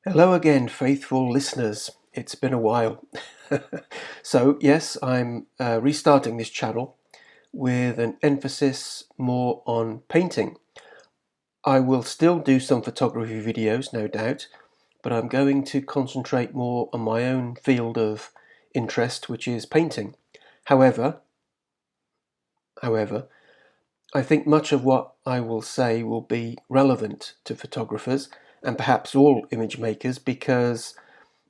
Hello again, faithful listeners. It's been a while. So, yes, I'm restarting this channel with an emphasis more on painting. I will still do some photography videos, no doubt, but I'm going to concentrate more on my own field of interest, which is painting. However, however, I think much of what I will say will be relevant to photographers and perhaps all image makers because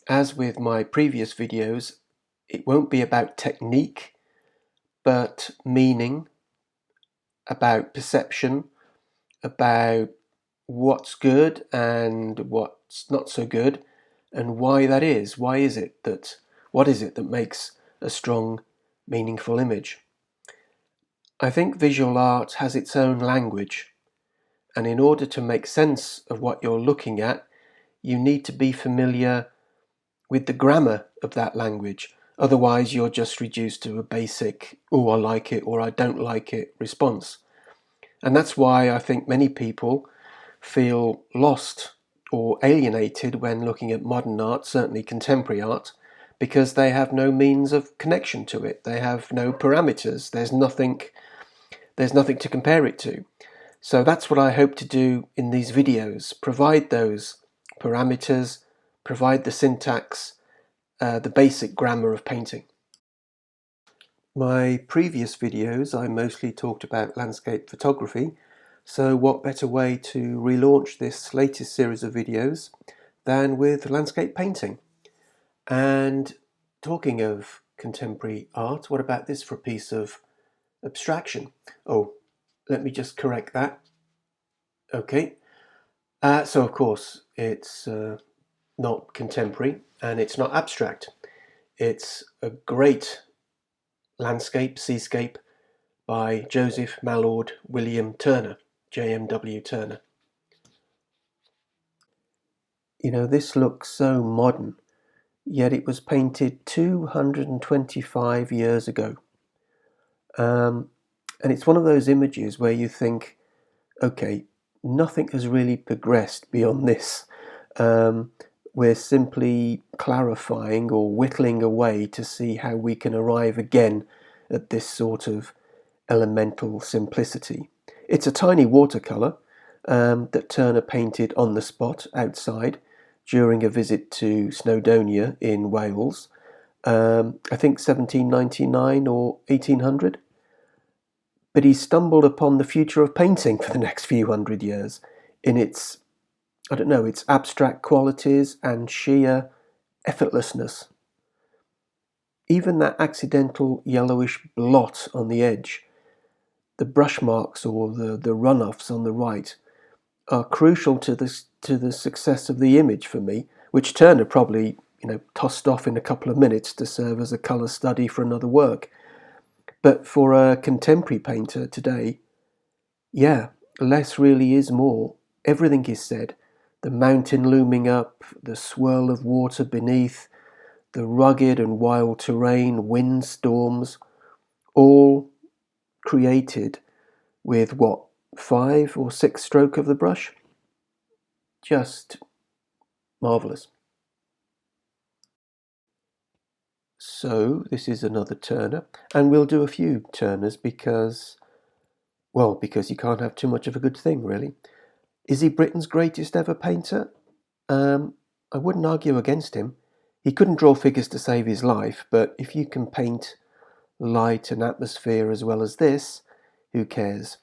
as with my previous videos, it won't be about technique, but meaning, about perception, about what's good and what's not so good, and why that is. What is it that makes a strong, meaningful image? I think visual art has its own language, and in order to make sense of what you're looking at, you need to be familiar with the grammar of that language. Otherwise, you're just reduced to a basic, oh, I like it or I don't like it response. And that's why I think many people feel lost or alienated when looking at modern art, certainly contemporary art, because they have no means of connection to it. They have no parameters. There's nothing to compare it to. So that's what I hope to do in these videos, provide those parameters, provide the syntax, the basic grammar of painting. My previous videos I mostly talked about landscape photography, so what better way to relaunch this latest series of videos than with landscape painting? And talking of contemporary art, what about this for a piece of abstraction? Oh, let me just correct that. Okay, so of course it's not contemporary and it's not abstract. It's a great landscape, seascape, by Joseph Mallord William Turner, JMW Turner. You know, this looks so modern, yet it was painted 225 years ago. And it's one of those images where you think, okay, nothing has really progressed beyond this. We're simply clarifying or whittling away to see how we can arrive again at this sort of elemental simplicity. It's a tiny watercolour that Turner painted on the spot outside during a visit to Snowdonia in Wales, I think 1799 or 1800. But he stumbled upon the future of painting for the next few hundred years in its, I don't know, its abstract qualities and sheer effortlessness. Even that accidental yellowish blot on the edge, the brush marks or the runoffs on the right, are crucial to the success of the image for me, which Turner probably tossed off in a couple of minutes to serve as a colour study for another work. But for a contemporary painter today, yeah, less really is more. Everything is said. The mountain looming up, the swirl of water beneath, the rugged and wild terrain, wind storms, all created with what, 5 or 6 stroke of the brush? Just marvellous. So this is another Turner, and we'll do a few Turners because you can't have too much of a good thing, really. Is he Britain's greatest ever painter? I wouldn't argue against him. He couldn't draw figures to save his life, but if you can paint light and atmosphere as well as this, who cares?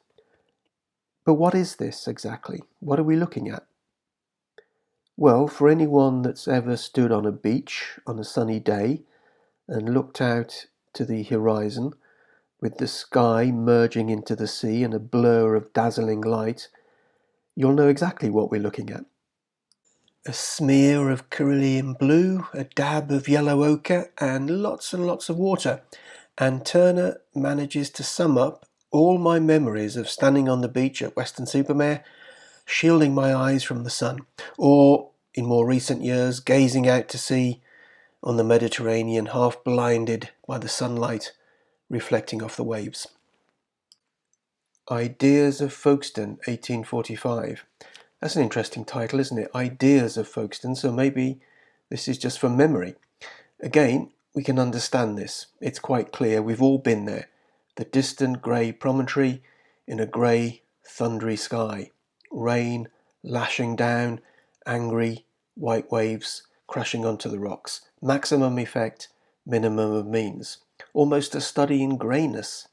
But what is this exactly? What are we looking at? Well, for anyone that's ever stood on a beach on a sunny day and looked out to the horizon with the sky merging into the sea in a blur of dazzling light, you'll know exactly what we're looking at. A smear of cerulean blue, a dab of yellow ochre, and lots of water. And Turner manages to sum up all my memories of standing on the beach at Weston-super-Mare, shielding my eyes from the sun, or, in more recent years, gazing out to sea on the Mediterranean, half blinded by the sunlight reflecting off the waves. Ideas of Folkestone, 1845. That's an interesting title, isn't it? Ideas of Folkestone, so maybe this is just from memory. Again, we can understand this. It's quite clear we've all been there. The distant grey promontory in a grey, thundery sky. Rain lashing down, angry, white waves crashing onto the rocks. Maximum effect, minimum of means. Almost a study in greyness.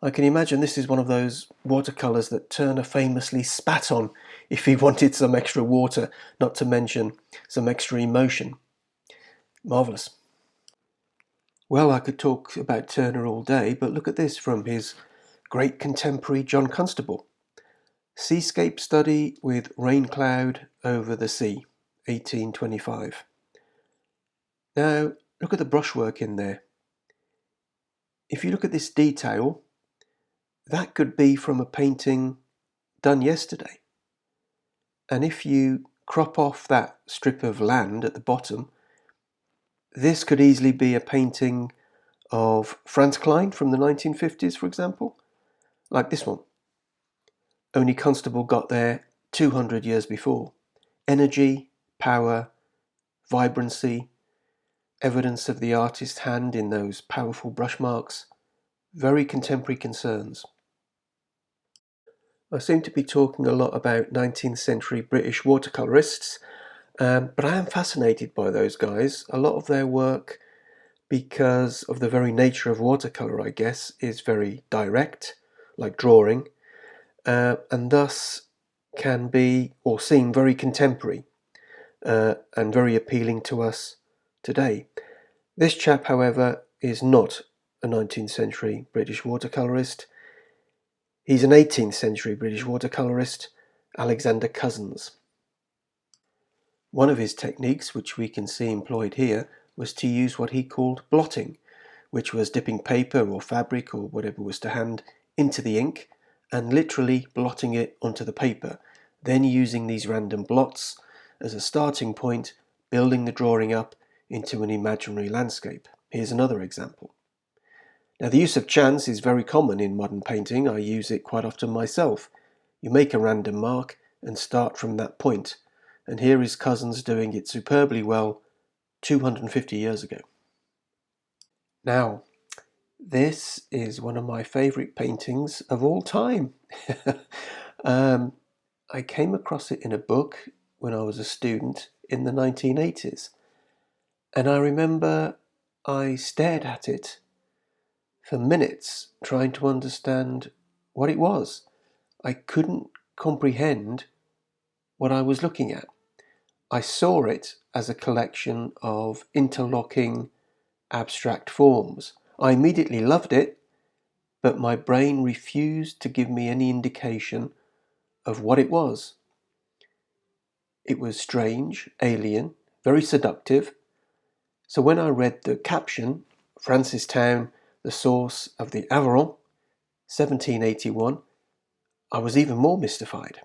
I can imagine this is one of those watercolours that Turner famously spat on if he wanted some extra water, not to mention some extra emotion. Marvellous. Well, I could talk about Turner all day, but look at this from his great contemporary John Constable. Seascape study with rain cloud over the sea, 1825. Now, look at the brushwork in there. If you look at this detail, that could be from a painting done yesterday. And if you crop off that strip of land at the bottom, this could easily be a painting of Franz Klein from the 1950s, for example, like this one. Only Constable got there 200 years before. Energy, power, vibrancy, evidence of the artist's hand in those powerful brush marks, very contemporary concerns. I seem to be talking a lot about 19th century British watercolourists, but I am fascinated by those guys. A lot of their work, because of the very nature of watercolour, I guess, is very direct, like drawing, and thus can be or seem very contemporary and very appealing to us today. This chap, however, is not a 19th century British watercolourist. He's an 18th century British watercolourist, Alexander Cousins. One of his techniques, which we can see employed here, was to use what he called blotting, which was dipping paper or fabric or whatever was to hand into the ink and literally blotting it onto the paper, then using these random blots as a starting point, building the drawing up into an imaginary landscape. Here's another example. Now, the use of chance is very common in modern painting. I use it quite often myself. You make a random mark and start from that point. And here is Cousins doing it superbly well 250 years ago. Now, this is one of my favourite paintings of all time. I came across it in a book when I was a student in the 1980s. And I remember I stared at it for minutes trying to understand what it was. I couldn't comprehend what I was looking at. I saw it as a collection of interlocking abstract forms. I immediately loved it, but my brain refused to give me any indication of what it was. It was strange, alien, very seductive. So when I read the caption, Francistown, the source of the Aveyron, 1781, I was even more mystified.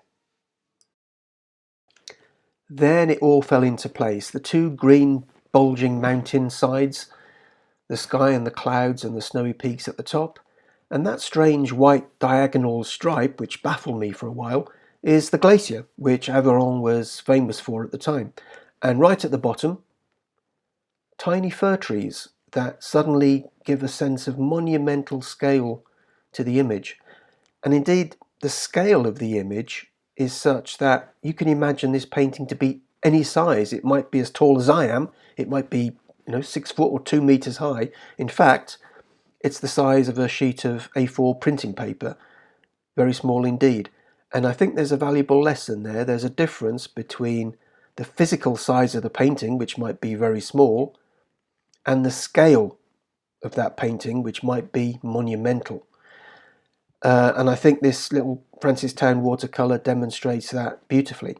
Then it all fell into place. The two green bulging mountain sides, the sky and the clouds and the snowy peaks at the top, and that strange white diagonal stripe, which baffled me for a while, is the glacier, which Aveyron was famous for at the time. And right at the bottom, tiny fir trees that suddenly give a sense of monumental scale to the image. And indeed, the scale of the image is such that you can imagine this painting to be any size. It might be as tall as I am. It might be 6 foot or 2 meters high. In fact, it's the size of a sheet of A4 printing paper. Very small indeed. And I think there's a valuable lesson there. There's a difference between the physical size of the painting, which might be very small, and the scale of that painting, which might be monumental. And I think this little Francistown watercolour demonstrates that beautifully.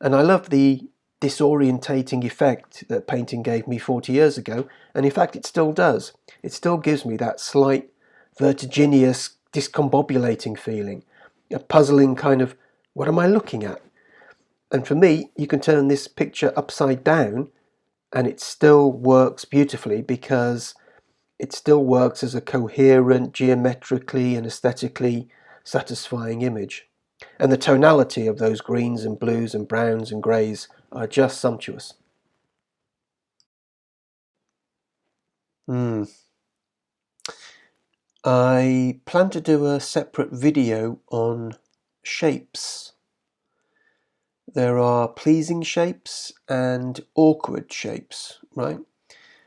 And I love the disorientating effect that painting gave me 40 years ago, and in fact it still does. It still gives me that slight vertiginous, discombobulating feeling, a puzzling kind of, what am I looking at? And for me, you can turn this picture upside down and it still works beautifully because it still works as a coherent, geometrically and aesthetically satisfying image. And the tonality of those greens and blues and browns and greys are just sumptuous. I plan to do a separate video on shapes. There are pleasing shapes and awkward shapes, right?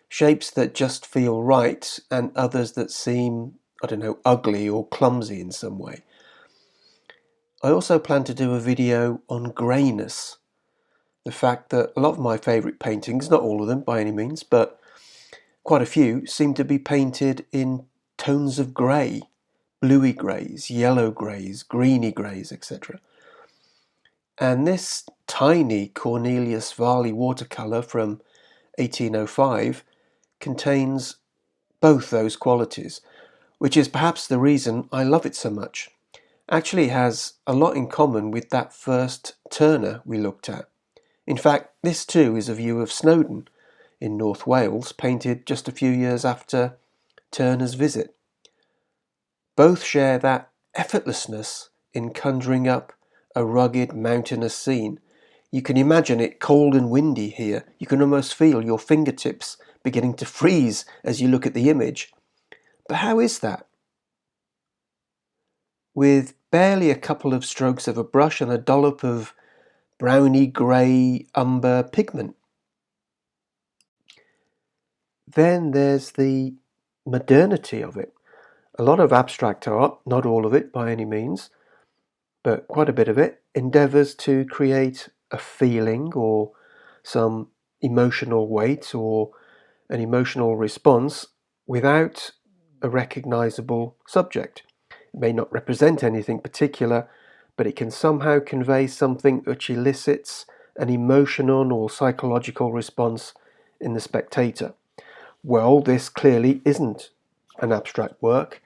Shapes that just feel right and others that seem, I don't know, ugly or clumsy in some way. I also plan to do a video on greyness. The fact that a lot of my favourite paintings, not all of them by any means, but quite a few, seem to be painted in tones of grey, bluey greys, yellow greys, greeny greys, etc. And this tiny Cornelius Varley watercolour from 1805 contains both those qualities, which is perhaps the reason I love it so much. Actually, it has a lot in common with that first Turner we looked at. In fact, this too is a view of Snowdon in North Wales, painted just a few years after Turner's visit. Both share that effortlessness in conjuring up a rugged mountainous scene. You can imagine it cold and windy here. You can almost feel your fingertips beginning to freeze as you look at the image. But how is that? With barely a couple of strokes of a brush and a dollop of browny grey umber pigment. Then there's the modernity of it. A lot of abstract art, not all of it by any means, but quite a bit of it, endeavours to create a feeling or some emotional weight or an emotional response without a recognisable subject. It may not represent anything particular, but it can somehow convey something which elicits an emotional or psychological response in the spectator. Well, this clearly isn't an abstract work,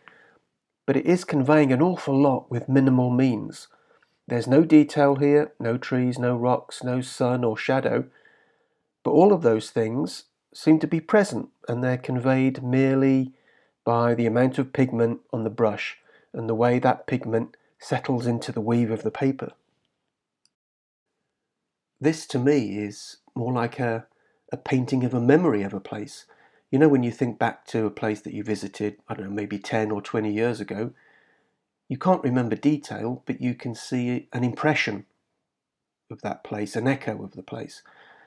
but it is conveying an awful lot with minimal means. There's no detail here, no trees, no rocks, no sun or shadow, but all of those things seem to be present, and they're conveyed merely by the amount of pigment on the brush and the way that pigment settles into the weave of the paper. This to me is more like a painting of a memory of a place. You know, when you think back to a place that you visited, I don't know, maybe 10 or 20 years ago, you can't remember detail, but you can see an impression of that place, an echo of the place,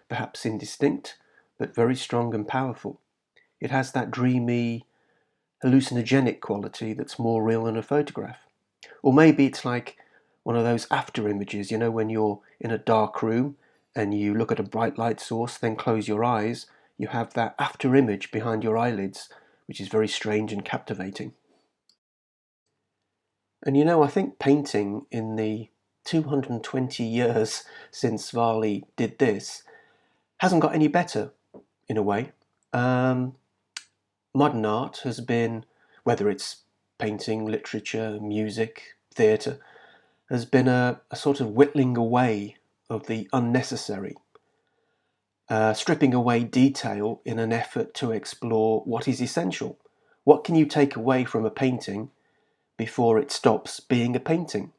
perhaps indistinct, but very strong and powerful. It has that dreamy, hallucinogenic quality that's more real than a photograph. Or maybe it's like one of those after images, you know, when you're in a dark room and you look at a bright light source, then close your eyes, you have that after image behind your eyelids, which is very strange and captivating. And you know, I think painting in the 220 years since Varley did this hasn't got any better, in a way. Modern art has been, whether it's painting, literature, music, theatre, has been a sort of whittling away of the unnecessary, stripping away detail in an effort to explore what is essential. What can you take away from a painting before it stops being a painting?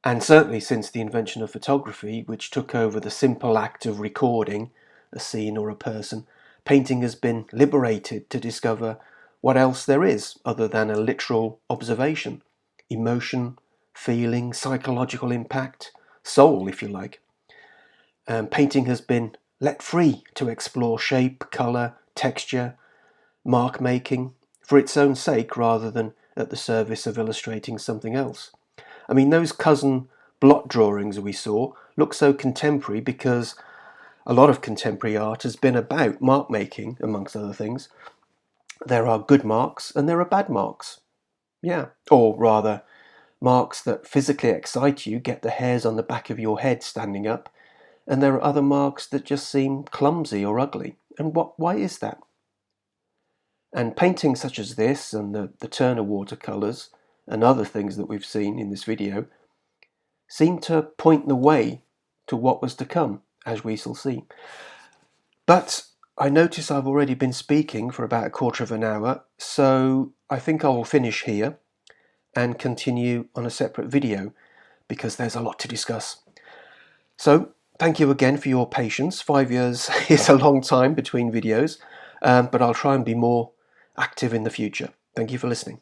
And certainly since the invention of photography, which took over the simple act of recording a scene or a person, painting has been liberated to discover what else there is other than a literal observation, emotion, feeling, psychological impact, soul, if you like. Painting has been let free to explore shape, colour, texture, mark making, for its own sake rather than at the service of illustrating something else. I mean, those cousin blot drawings we saw look so contemporary because a lot of contemporary art has been about mark making, amongst other things. There are good marks and there are bad marks. Yeah, or rather, marks that physically excite you, get the hairs on the back of your head standing up, and there are other marks that just seem clumsy or ugly. And why is that? And paintings such as this and the Turner watercolours and other things that we've seen in this video seem to point the way to what was to come, as we shall see. But I notice I've already been speaking for about a quarter of an hour, so I think I will finish here and continue on a separate video. because there's a lot to discuss. So thank you again for your patience. 5 years is a long time between videos, but I'll try and be more active in the future. Thank you for listening.